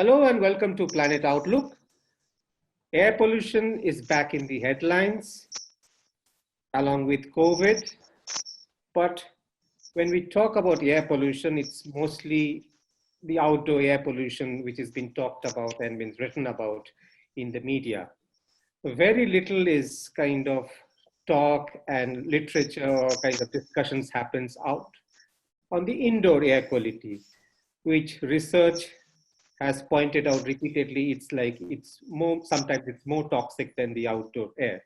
Hello and welcome to Planet Outlook. Air pollution is back in the headlines along with COVID. But when we talk about air pollution, it's mostly the outdoor air pollution which has been talked about and been written about in the media. Very little is kind of talk and literature or kind of discussions happens out on the indoor air quality, which research has pointed out repeatedly, sometimes it's more toxic than the outdoor air.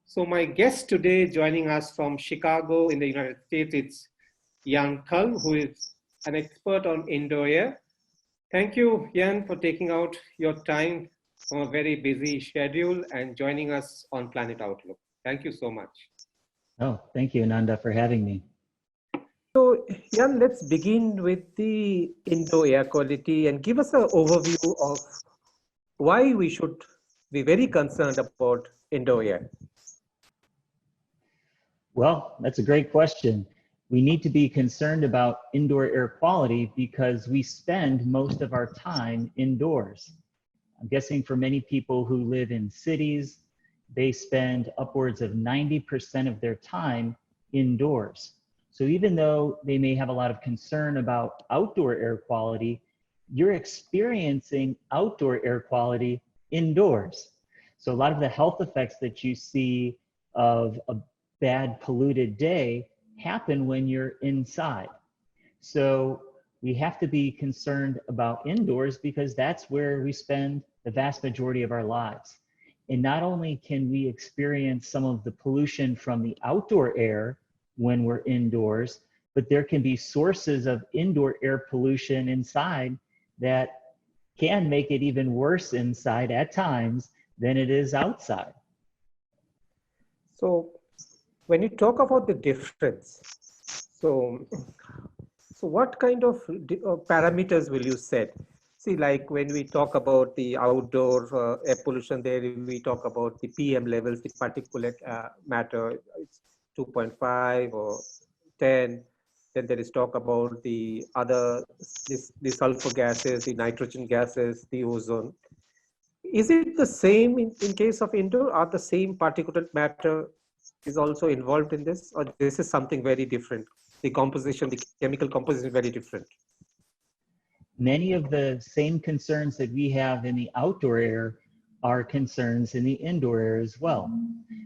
So my guest today joining us from Chicago in the United States, it's Ian Cull, who is an expert on indoor air. Thank you, Ian, for taking out your time from a very busy schedule and joining us on Planet Outlook. Thank you so much. Oh, thank you, Ananda, for having me. So, Ian, let's begin with the indoor air quality and give us an overview of why we should be very concerned about indoor air. Well, that's a great question. We need to be concerned about indoor air quality because we spend most of our time indoors. I'm guessing for many people who live in cities, they spend upwards of 90% of their time indoors. So even though they may have a lot of concern about outdoor air quality, you're experiencing outdoor air quality indoors. So a lot of the health effects that you see of a bad polluted day happen when you're inside. So we have to be concerned about indoors because that's where we spend the vast majority of our lives. And not only can we experience some of the pollution from the outdoor air when we're indoors, but there can be sources of indoor air pollution inside that can make it even worse inside at times than it is outside. So when you talk about the difference, so what kind of parameters will you set? See, like when we talk about the outdoor air pollution, there we talk about the PM levels, the particulate matter, it's 2.5 or 10. Then there is talk about the other, the sulfur gases, the nitrogen gases, the ozone. Is it the same in case of indoor? Are the same particulate matter is also involved in this, or this is something very different? The composition, the chemical composition is very different. Many of the same concerns that we have in the outdoor air are concerns in the indoor air as well.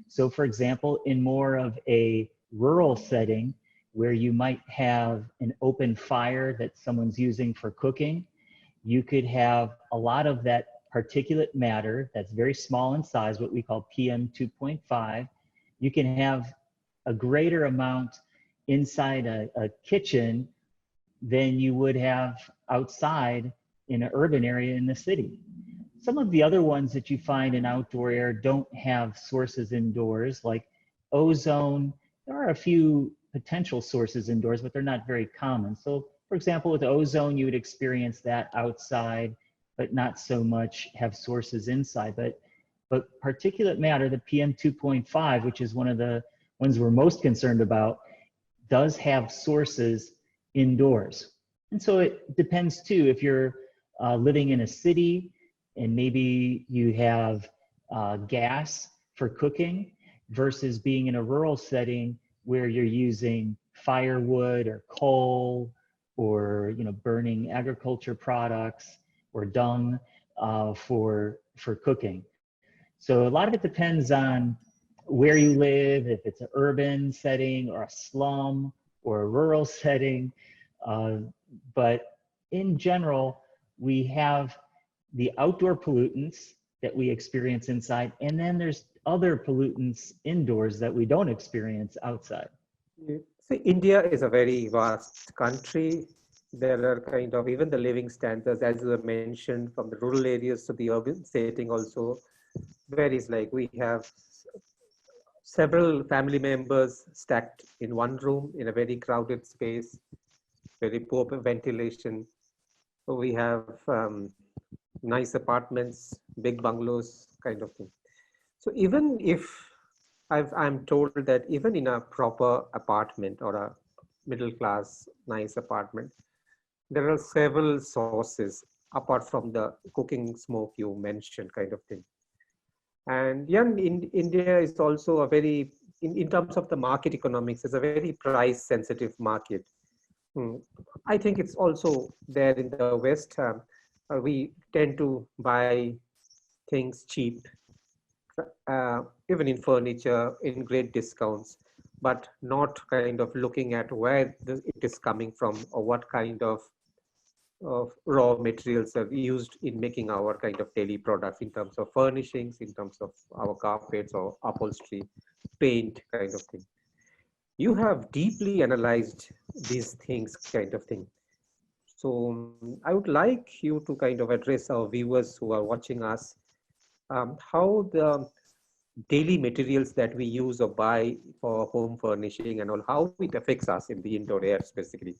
So for example, in more of a rural setting where you might have an open fire that someone's using for cooking, you could have a lot of that particulate matter that's very small in size, what we call PM 2.5. You can have a greater amount inside a kitchen than you would have outside in an urban area in the city. Some of the other ones that you find in outdoor air don't have sources indoors, like ozone. There are a few potential sources indoors, but they're not very common. So for example, with ozone, you would experience that outside, but not so much have sources inside. But particulate matter, the PM 2.5, which is one of the ones we're most concerned about, does have sources indoors. And so it depends too, if you're living in a city and maybe you have gas for cooking versus being in a rural setting where you're using firewood or coal or burning agriculture products or dung for cooking. So a lot of it depends on where you live, if it's an urban setting or a slum or a rural setting. But in general, we have the outdoor pollutants that we experience inside, and then there's other pollutants indoors that we don't experience outside. See, India is a very vast country. There are kind of even the living standards, as you have mentioned, from the rural areas to the urban setting also varies. Like we have several family members stacked in one room in a very crowded space, very poor ventilation. So we have nice apartments, big bungalows kind of thing. So even if I'm told that even in a proper apartment or a middle class nice apartment, there are several sources. apart from the cooking smoke you mentioned kind of thing. And yeah, India is also a very, in terms of the market economics, is a very price sensitive market. I think it's also there in the West. We tend to buy things cheap, even in furniture, in great discounts, but not kind of looking at where it is coming from or what kind of raw materials are used in making our kind of daily products in terms of furnishings, in terms of our carpets or upholstery, paint kind of thing. You have deeply analyzed these things kind of thing. So I would like you to kind of address our viewers who are watching us, how the daily materials that we use or buy for home furnishing and all, how it affects us in the indoor air specifically.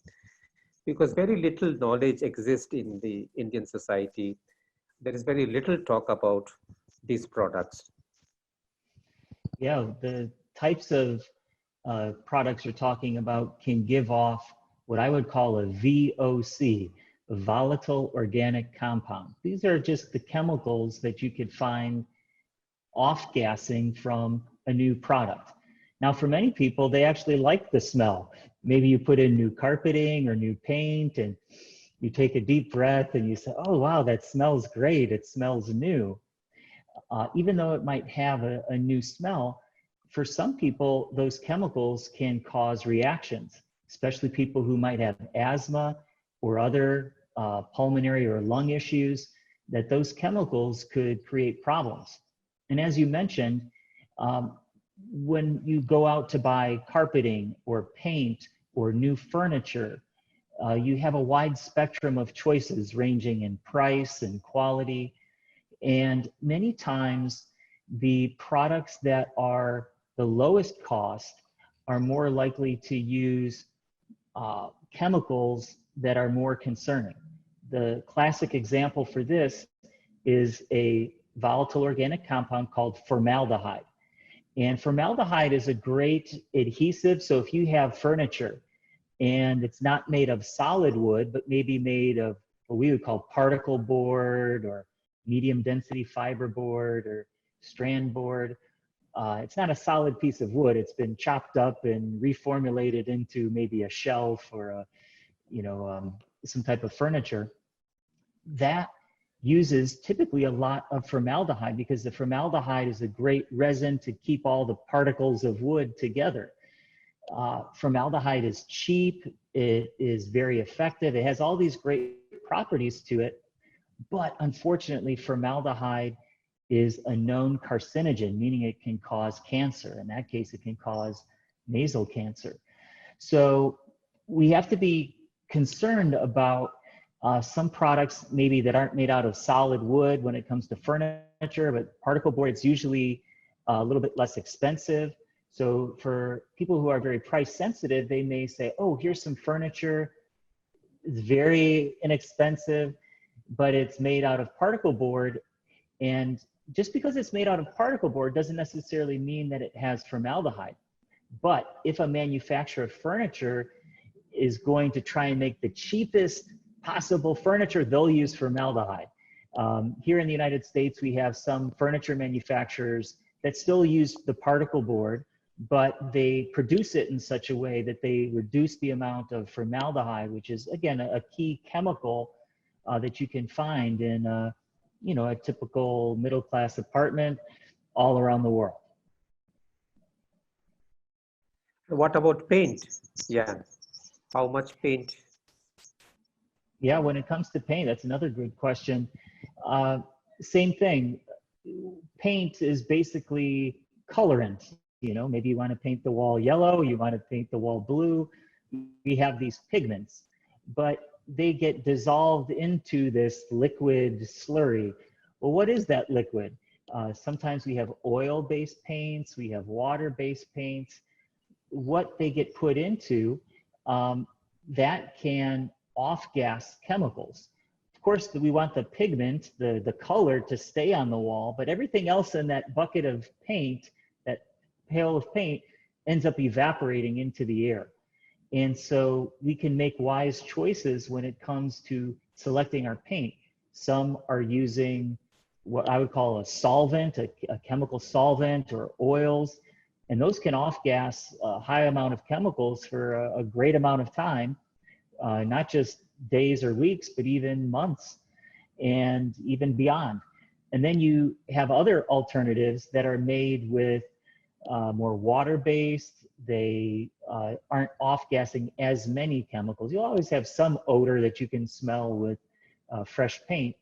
Because very little knowledge exists in the Indian society. There is very little talk about these products. Yeah, the types of products you're talking about can give off what I would call a VOC, a volatile organic compound. These are just the chemicals that you could find off-gassing from a new product. Now, for many people, they actually like the smell. Maybe you put in new carpeting or new paint and you take a deep breath and you say, oh, wow, that smells great. It smells new. Even though it might have a new smell, for some people, those chemicals can cause reactions, especially people who might have asthma or other pulmonary or lung issues, that those chemicals could create problems. And as you mentioned, when you go out to buy carpeting or paint or new furniture, you have a wide spectrum of choices ranging in price and quality. And many times the products that are the lowest cost are more likely to use chemicals that are more concerning. The classic example for this is a volatile organic compound called formaldehyde. And formaldehyde is a great adhesive. So if you have furniture and it's not made of solid wood, but maybe made of what we would call particle board or medium density fiber board or strand board, it's not a solid piece of wood. It's been chopped up and reformulated into maybe a shelf or a, some type of furniture. That uses typically a lot of formaldehyde because the formaldehyde is a great resin to keep all the particles of wood together. Formaldehyde is cheap, it is very effective, it has all these great properties to it, but unfortunately formaldehyde is a known carcinogen, meaning it can cause cancer. In that case, it can cause nasal cancer. So we have to be concerned about some products maybe that aren't made out of solid wood when it comes to furniture, but particle board, it's usually a little bit less expensive. So for people who are very price sensitive, they may say, oh, here's some furniture, it's very inexpensive, but it's made out of particle board. And just because it's made out of particle board doesn't necessarily mean that it has formaldehyde. But if a manufacturer of furniture is going to try and make the cheapest possible furniture, they'll use formaldehyde. Here in the United States, we have some furniture manufacturers that still use the particle board, but they produce it in such a way that they reduce the amount of formaldehyde, which is, again, a key chemical that you can find in a typical middle-class apartment all around the world. What about paint? Yeah, how much paint? Yeah, when it comes to paint, that's another good question. Same thing. Paint is basically colorant. Maybe you want to paint the wall yellow, you want to paint the wall blue. We have these pigments, but they get dissolved into this liquid slurry. Well, what is that liquid? Sometimes we have oil-based paints, we have water-based paints. What they get put into, that can off-gas chemicals. Of course, we want the pigment, the color to stay on the wall, but everything else in that bucket of paint, that pail of paint, ends up evaporating into the air. And so we can make wise choices when it comes to selecting our paint. Some are using what I would call a solvent, a chemical solvent or oils, and those can off-gas a high amount of chemicals for a great amount of time, not just days or weeks, but even months and even beyond. And then you have other alternatives that are made with more water-based. They aren't off-gassing as many chemicals. You'll always have some odor that you can smell with fresh paint,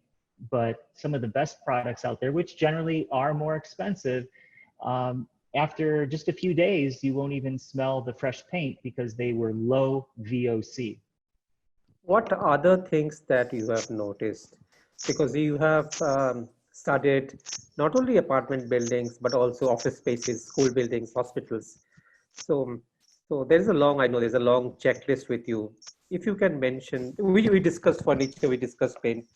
but some of the best products out there, which generally are more expensive, after just a few days, you won't even smell the fresh paint because they were low VOC. What other things that you have noticed? Because you have studied not only apartment buildings, but also office spaces, school buildings, hospitals. So, so there's a long, I know there's a long checklist with you. If you can mention, we discussed furniture, we discussed paint.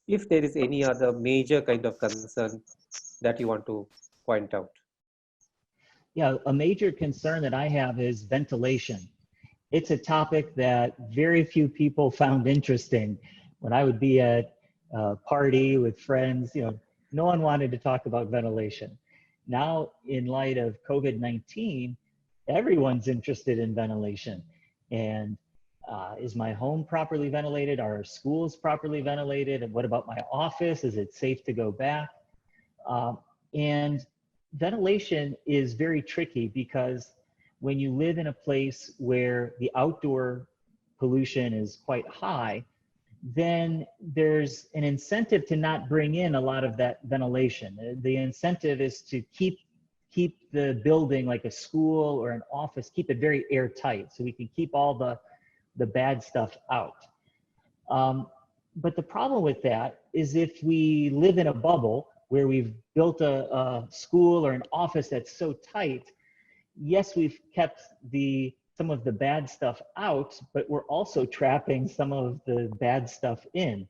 If there is any other major kind of concern that you want to point out. Yeah, a major concern that I have is ventilation. It's a topic that very few people found interesting. When I would be at a party with friends, no one wanted to talk about ventilation. Now, in light of COVID-19, everyone's interested in ventilation. And is my home properly ventilated? Are our schools properly ventilated? And what about my office? Is it safe to go back? And ventilation is very tricky because when you live in a place where the outdoor pollution is quite high, then there's an incentive to not bring in a lot of that ventilation. The incentive is to keep the building, like a school or an office, keep it very airtight so we can keep all the bad stuff out. But the problem with that is if we live in a bubble where we've built a school or an office that's so tight, yes, we've kept some of the bad stuff out, but we're also trapping some of the bad stuff in,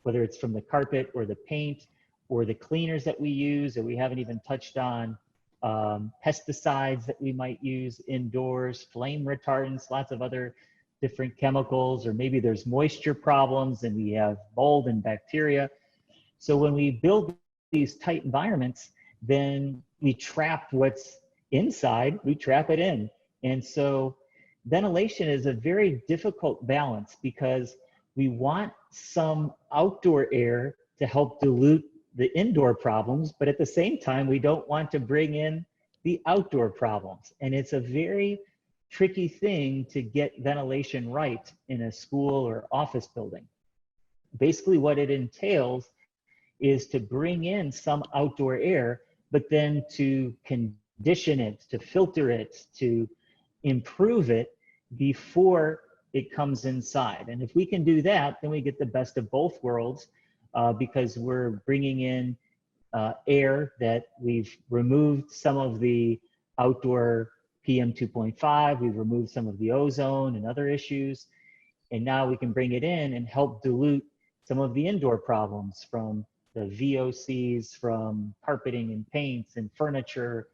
whether it's from the carpet or the paint or the cleaners that we use, or we haven't even touched on pesticides that we might use indoors, flame retardants, lots of other different chemicals, or maybe there's moisture problems and we have mold and bacteria. So when we build these tight environments, then we trap what's inside, we trap it in. And so ventilation is a very difficult balance because we want some outdoor air to help dilute the indoor problems, but at the same time, we don't want to bring in the outdoor problems. And it's a very tricky thing to get ventilation right in a school or office building. Basically, what it entails is to bring in some outdoor air, but then to condition it, to filter it, to improve it before it comes inside. And if we can do that, then we get the best of both worlds because we're bringing in air that we've removed some of the outdoor PM 2.5, we've removed some of the ozone and other issues, and now we can bring it in and help dilute some of the indoor problems from the VOCs from carpeting and paints and furniture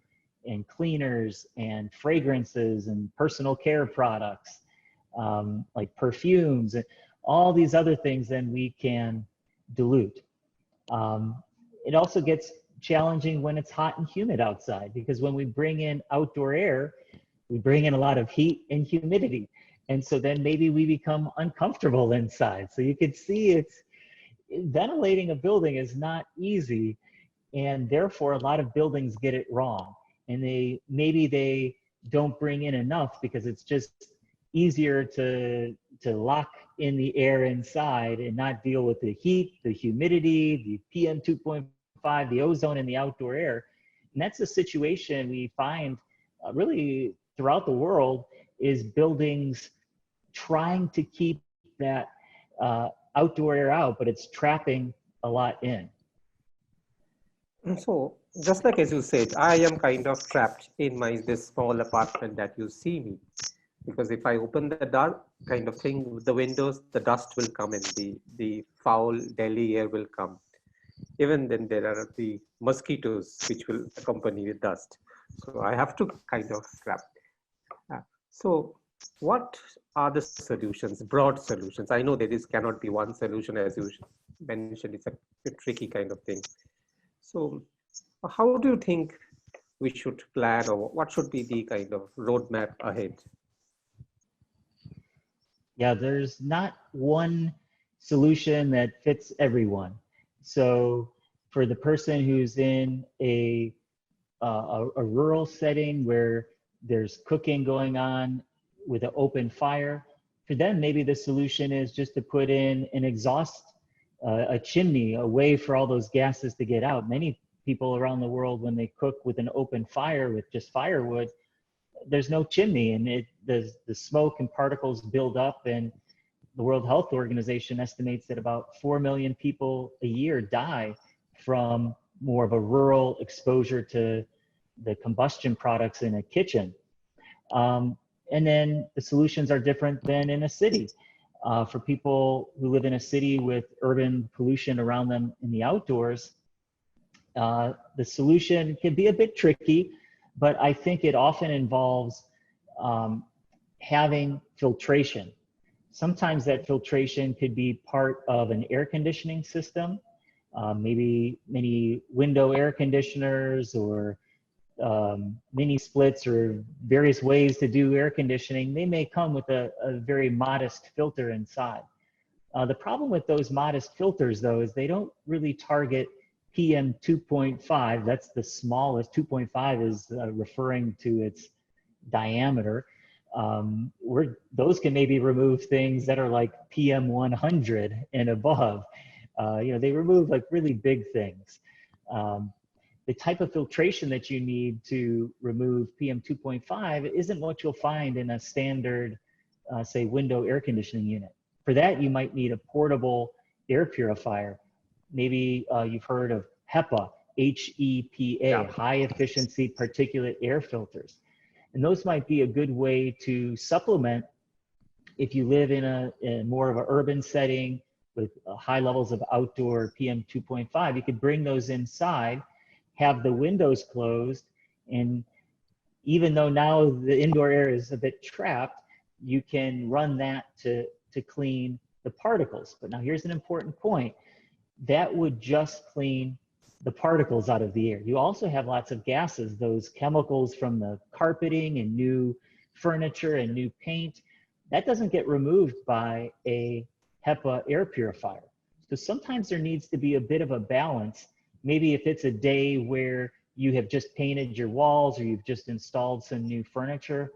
and cleaners and fragrances and personal care products, like perfumes and all these other things, then we can dilute. It also gets challenging when it's hot and humid outside, because when we bring in outdoor air, we bring in a lot of heat and humidity. And so then maybe we become uncomfortable inside. So you could see ventilating a building is not easy, and therefore a lot of buildings get it wrong. And maybe they don't bring in enough because it's just easier to lock in the air inside and not deal with the heat, the humidity, the PM 2.5, the ozone in the outdoor air. And that's a situation we find really throughout the world, is buildings trying to keep that outdoor air out, but it's trapping a lot in. So just like as you said, I am kind of trapped in this small apartment that you see me, because if I open the door kind of thing, the windows, the dust will come in, the foul Delhi air will come. Even then there are the mosquitoes which will accompany the dust. So I have to kind of trap. So what are the solutions, broad solutions? I know cannot be one solution as you mentioned, it's a tricky kind of thing. So how do you think we should plan, or what should be the kind of roadmap ahead? Yeah, there's not one solution that fits everyone. So for the person who's in a rural setting where there's cooking going on with an open fire, for them, maybe the solution is just to put in an exhaust, a chimney, a way for all those gases to get out. Many people around the world, when they cook with an open fire with just firewood, there's no chimney, and the smoke and particles build up, and the World Health Organization estimates that about 4 million people a year die from more of a rural exposure to the combustion products in a kitchen. And then the solutions are different than in a city. For people who live in a city with urban pollution around them in the outdoors, the solution can be a bit tricky, but I think it often involves having filtration. Sometimes that filtration could be part of an air conditioning system, maybe many window air conditioners or mini splits or various ways to do air conditioning. They may come with a very modest filter inside. The problem with those modest filters, though, is they don't really target PM 2.5. That's the smallest. 2.5 is referring to its diameter. Those can maybe remove things that are like PM 100 and above. They remove like really big things. The type of filtration that you need to remove PM 2.5 isn't what you'll find in a standard, say, window air conditioning unit. For that, you might need a portable air purifier. Maybe you've heard of HEPA, H-E-P-A, Yeah. high efficiency particulate air filters. And those might be a good way to supplement if you live in more of an urban setting with high levels of outdoor PM 2.5. You could bring those inside, have the windows closed, and even though now the indoor air is a bit trapped, you can run that to clean the particles. But now here's an important point. That would just clean the particles out of the air. You also have lots of gases, those chemicals from the carpeting and new furniture and new paint. That doesn't get removed by a HEPA air purifier. So sometimes there needs to be a bit of a balance. Maybe if it's a day where you have just painted your walls or you've just installed some new furniture,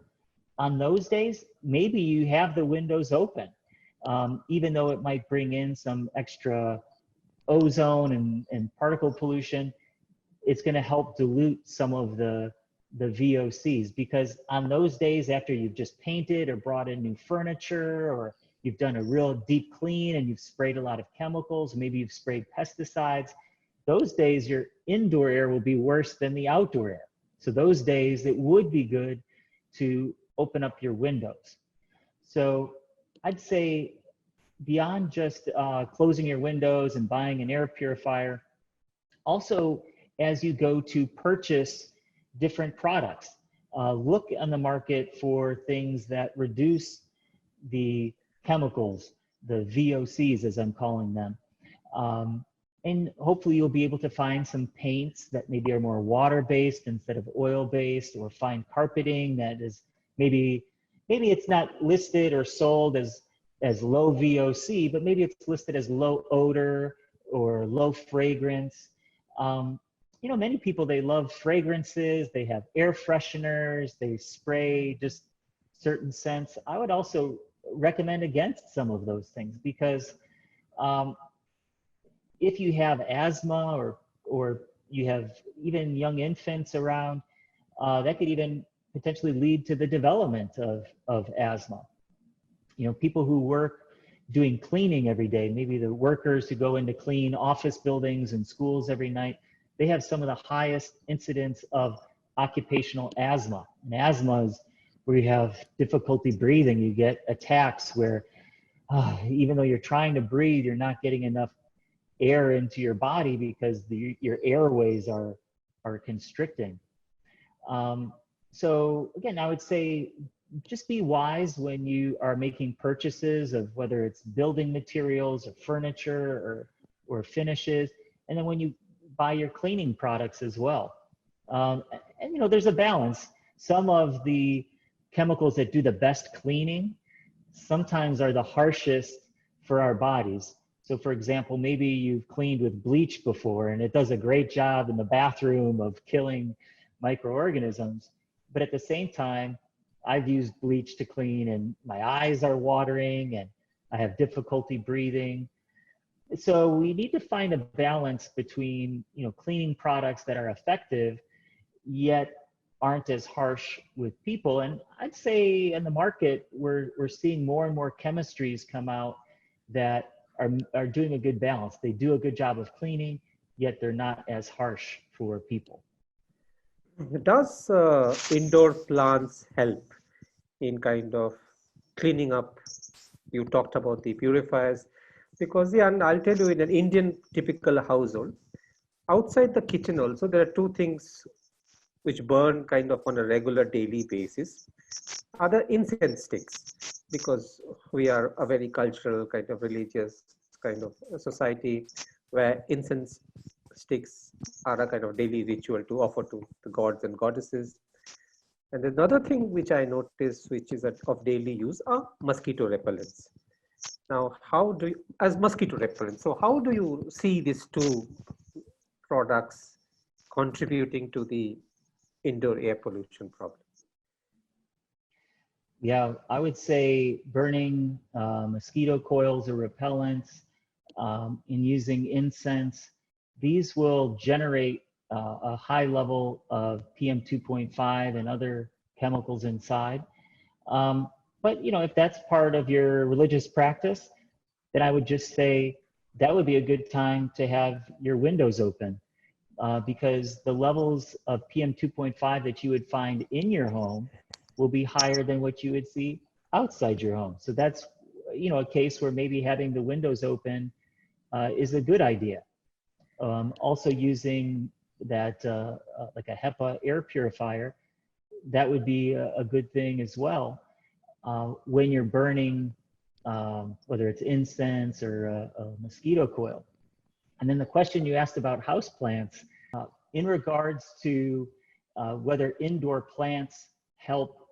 on those days, maybe you have the windows open, even though it might bring in some extra ozone and particle pollution. It's going to help dilute some of the VOCs, because on those days after you've just painted or brought in new furniture, or you've done a real deep clean and you've sprayed a lot of chemicals, maybe you've sprayed pesticides, those days your indoor air will be worse than the outdoor air. So those days it would be good to open up your windows. So I'd say beyond just closing your windows and buying an air purifier, also as you go to purchase different products, look on the market for things that reduce the chemicals, the VOCs as I'm calling them. And hopefully you'll be able to find some paints that maybe are more water-based instead of oil-based, or find carpeting that is maybe it's not listed or sold as low VOC, but maybe it's listed as low odor or low fragrance. Many people, they love fragrances, they have air fresheners, they spray just certain scents. I would also recommend against some of those things, because if you have asthma or you have even young infants around, that could even potentially lead to the development of asthma. People who work doing cleaning every day, maybe the workers who go in to clean office buildings and schools every night, they have some of the highest incidence of occupational asthma. And asthma is where you have difficulty breathing. You get attacks where even though you're trying to breathe, you're not getting enough air into your body because your airways are constricting. So again, I would say just be wise when you are making purchases of whether it's building materials or furniture or or finishes, and then when you buy your cleaning products as well. And you know, there's a balance. Some of the chemicals that do the best cleaning sometimes are the harshest for our bodies. So for example, maybe you've cleaned with bleach before and it does a great job in the bathroom of killing microorganisms. But at the same time, I've used bleach to clean and my eyes are watering and I have difficulty breathing. So we need to find a balance between, you know, cleaning products that are effective yet aren't as harsh with people. And I'd say in the market, we're seeing more and more chemistries come out that are doing a good balance. They do a good job of cleaning, yet they're not as harsh for people. Does indoor plants help in kind of cleaning up? You talked about the purifiers, because yeah, and I'll tell you, in an Indian typical household, outside the kitchen also, there are two things which burn kind of on a regular daily basis. Are the incense sticks, because we are a very cultural kind of religious kind of society where incense sticks are a kind of daily ritual to offer to the gods and goddesses. And another thing which I noticed, which is of daily use, are mosquito repellents. Now, how do you, as mosquito repellents, so how do you see these two products contributing to the indoor air pollution problem? Yeah, I would say burning mosquito coils or repellents and using incense, these will generate a high level of PM 2.5 and other chemicals inside. But you know, if that's part of your religious practice, then I would just say that would be a good time to have your windows open because the levels of PM 2.5 that you would find in your home will be higher than what you would see outside your home. So that's, you know, a case where maybe having the windows open is a good idea. Also using that like a HEPA air purifier, that would be a good thing as well. When you're burning, whether it's incense or a mosquito coil. And then the question you asked about houseplants, in regards to whether indoor plants help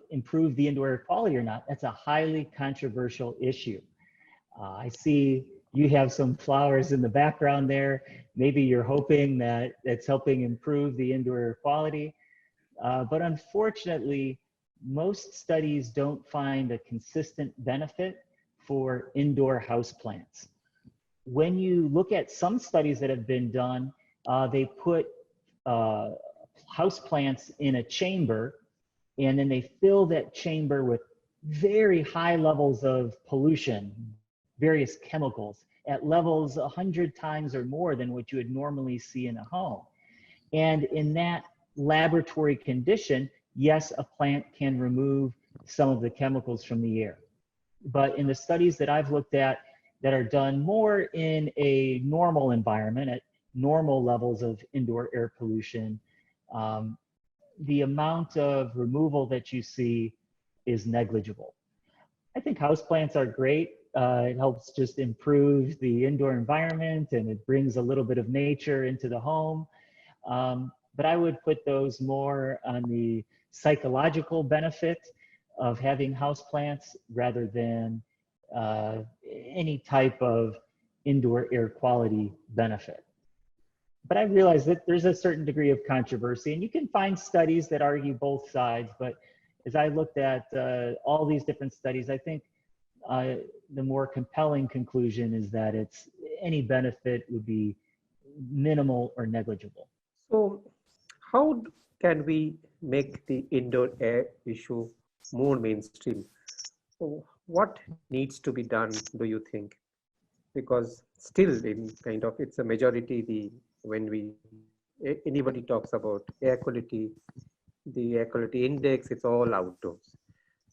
improve the indoor air quality or not, that's a highly controversial issue. I see you have some flowers in the background there. Maybe you're hoping that it's helping improve the indoor air quality. But unfortunately, most studies don't find a consistent benefit for indoor houseplants. When you look at some studies that have been done, they put houseplants in a chamber and then they fill that chamber with very high levels of pollution, various chemicals at levels 100 times or more than what you would normally see in a home. And in that laboratory condition, yes, a plant can remove some of the chemicals from the air. But in the studies that I've looked at that are done more in a normal environment at normal levels of indoor air pollution, the amount of removal that you see is negligible. I think houseplants are great. It helps just improve the indoor environment and it brings a little bit of nature into the home. But I would put those more on the psychological benefit of having houseplants rather than any type of indoor air quality benefit. But I realize that there's a certain degree of controversy and you can find studies that argue both sides. But as I looked at all these different studies, I think the more compelling conclusion is that it's any benefit would be minimal or negligible. So how can we make the indoor air issue more mainstream? So what needs to be done, do you think? Because still in kind of, it's a majority, when anybody talks about air quality, the air quality index, it's all outdoors.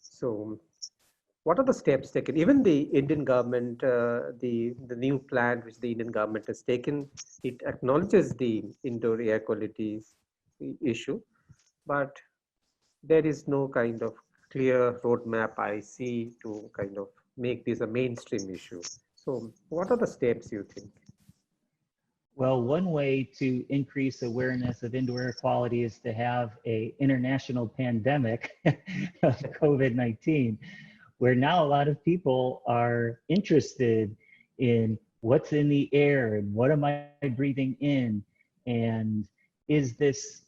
So what are the steps taken? Even the Indian government, the new plan which the Indian government has taken, it acknowledges the indoor air quality issue, but there is no kind of clear roadmap I see to kind of make this a mainstream issue. So what are the steps you think? Well, one way to increase awareness of indoor air quality is to have an international pandemic of COVID-19, where now a lot of people are interested in what's in the air and what am I breathing in, and is this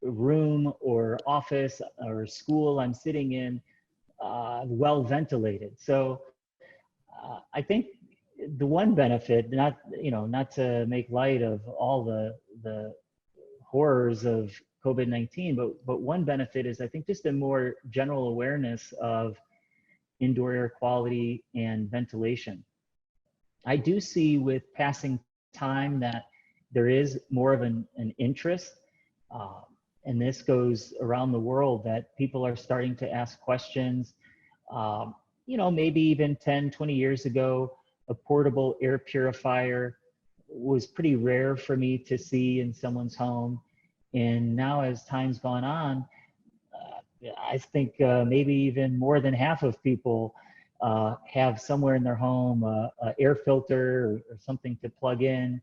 room or office or school I'm sitting in well ventilated. So I think the one benefit, not to make light of all the horrors of COVID-19, but one benefit is I think just a more general awareness of indoor air quality and ventilation. I do see with passing time that there is more of an interest, and this goes around the world, that people are starting to ask questions. Maybe even 10, 20 years ago, a portable air purifier was pretty rare for me to see in someone's home. And now as time's gone on, I think maybe even more than half of people have somewhere in their home an air filter or something to plug in.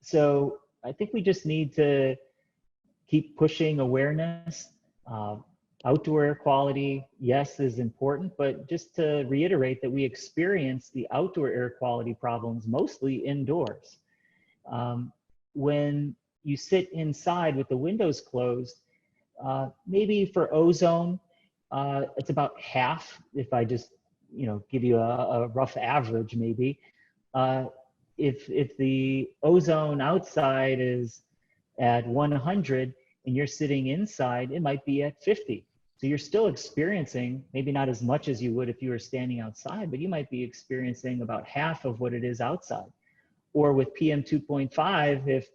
So I think we just need to keep pushing awareness. Outdoor air quality, yes, is important, but just to reiterate that we experience the outdoor air quality problems mostly indoors. When you sit inside with the windows closed, maybe for ozone, it's about half, if I just give you a rough average maybe. If the ozone outside is at 100 and you're sitting inside, it might be at 50. So you're still experiencing, maybe not as much as you would if you were standing outside, but you might be experiencing about half of what it is outside. Or with PM 2.5, if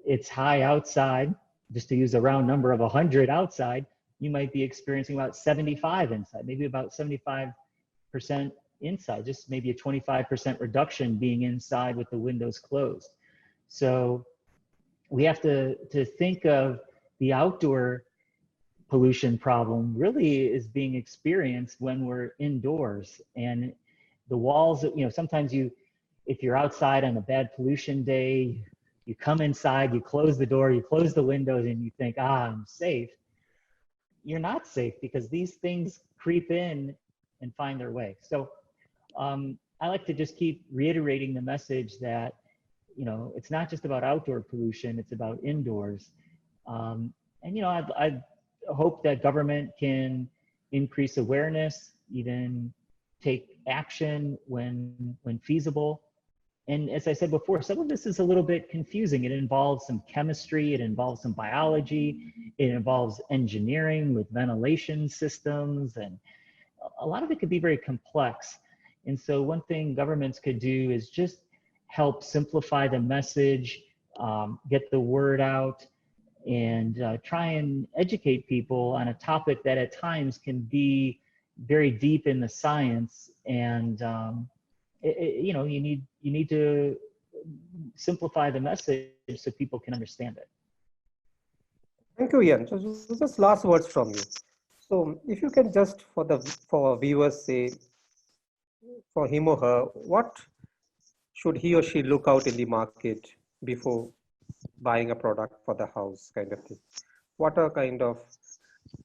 it's high outside, just to use a round number of 100 outside, you might be experiencing about 75 inside, maybe about 75% inside, just maybe a 25% reduction being inside with the windows closed. So we have to think of the outdoor pollution problem really is being experienced when we're indoors, and the walls, sometimes if you're outside on a bad pollution day, you come inside, you close the door, you close the windows, and you think, I'm safe. You're not safe, because these things creep in and find their way. So I like to just keep reiterating the message that, it's not just about outdoor pollution, it's about indoors. I hope that government can increase awareness, even take action when feasible. And as I said before, some of this is a little bit confusing. It involves some chemistry, it involves some biology, it involves engineering with ventilation systems, and a lot of it could be very complex. And so one thing governments could do is just help simplify the message, get the word out, and try and educate people on a topic that at times can be very deep in the science. And you need to simplify the message so people can understand it. Thank you, Ian. So just last words from you. So if you can just for viewers say, for him or her, what should he or she look out in the market before buying a product for the house, kind of thing? What are kind of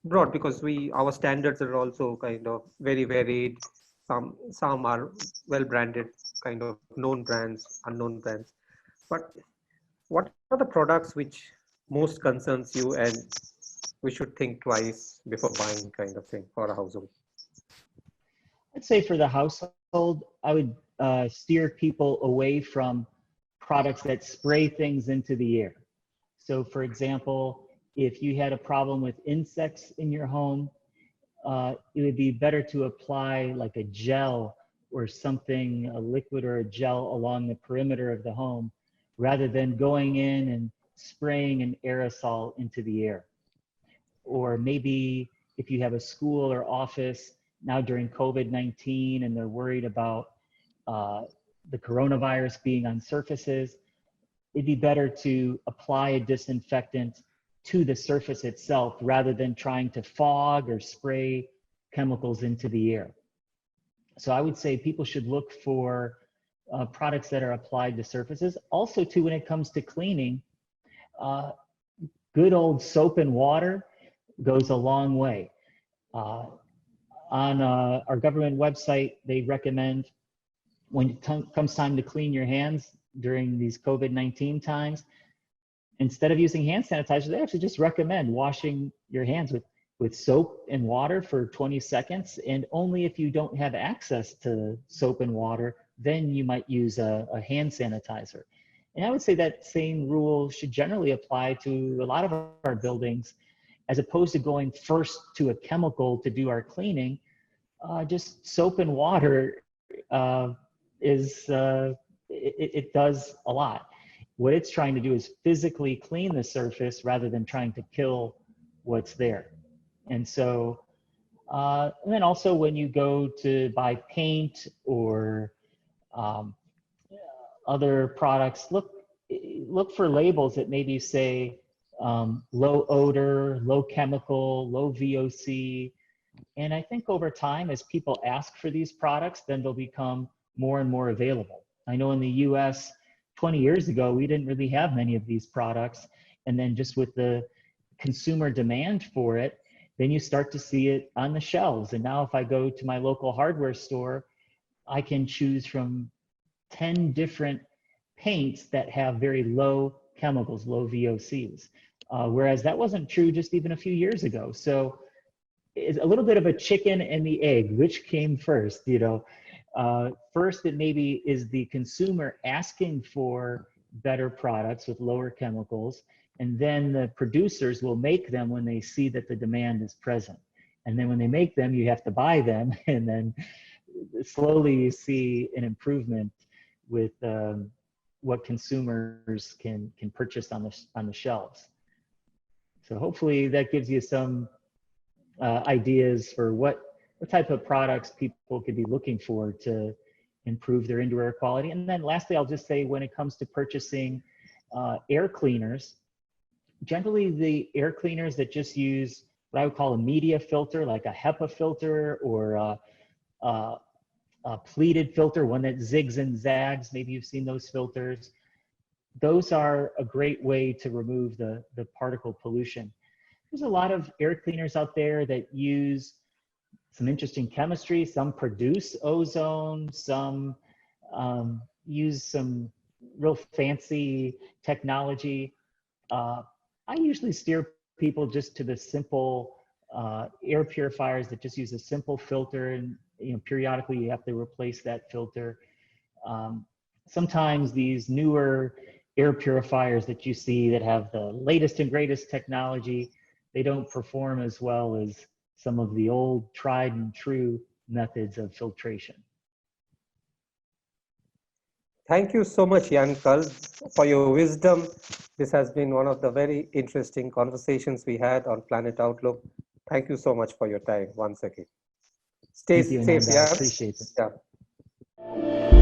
broad, because our standards are also kind of very varied. Some are well branded, kind of known brands, unknown brands. But what are the products which most concerns you and we should think twice before buying, kind of thing, for a household? I'd say for the household, I would steer people away from products that spray things into the air. So for example, if you had a problem with insects in your home, it would be better to apply like a gel or something, a liquid or a gel along the perimeter of the home, rather than going in and spraying an aerosol into the air. Or maybe if you have a school or office now during COVID-19 and they're worried about the coronavirus being on surfaces, it'd be better to apply a disinfectant to the surface itself rather than trying to fog or spray chemicals into the air. So I would say people should look for products that are applied to surfaces. Also, too, when it comes to cleaning, good old soap and water goes a long way. On our government website, they recommend when it comes time to clean your hands during these COVID-19 times, instead of using hand sanitizer, they actually just recommend washing your hands with soap and water for 20 seconds. And only if you don't have access to soap and water, then you might use a hand sanitizer. And I would say that same rule should generally apply to a lot of our buildings, as opposed to going first to a chemical to do our cleaning. Just soap and water it does a lot. What it's trying to do is physically clean the surface rather than trying to kill what's there. And so, and then also when you go to buy paint or other products, look for labels that maybe say low odor, low chemical, low VOC. And I think over time, as people ask for these products, then they'll become more and more available. I know in the US, 20 years ago, we didn't really have many of these products. And then just with the consumer demand for it, then you start to see it on the shelves. And now if I go to my local hardware store, I can choose from 10 different paints that have very low chemicals, low VOCs. Whereas that wasn't true just even a few years ago. So it's a little bit of a chicken and the egg, which came first, you know? First, it maybe is the consumer asking for better products with lower chemicals, and then the producers will make them when they see that the demand is present. And then when they make them, you have to buy them, and then slowly you see an improvement with what consumers can purchase on the shelves. So hopefully that gives you some ideas for what type of products people could be looking for to improve their indoor air quality. And then lastly, I'll just say when it comes to purchasing air cleaners, generally the air cleaners that just use what I would call a media filter, like a HEPA filter or a pleated filter, one that zigs and zags, maybe you've seen those filters. Those are a great way to remove the particle pollution. There's a lot of air cleaners out there that use some interesting chemistry. Some produce ozone, some use some real fancy technology. I usually steer people just to the simple air purifiers that just use a simple filter, and periodically you have to replace that filter. Sometimes these newer air purifiers that you see that have the latest and greatest technology, they don't perform as well as some of the old tried and true methods of filtration. Thank you so much, Ian Cull, for your wisdom. This has been one of the very interesting conversations we had on Planet Outlook. Thank you so much for your time once again. Stay Thank you, safe, Ananda. yeah? I appreciate it. Yeah.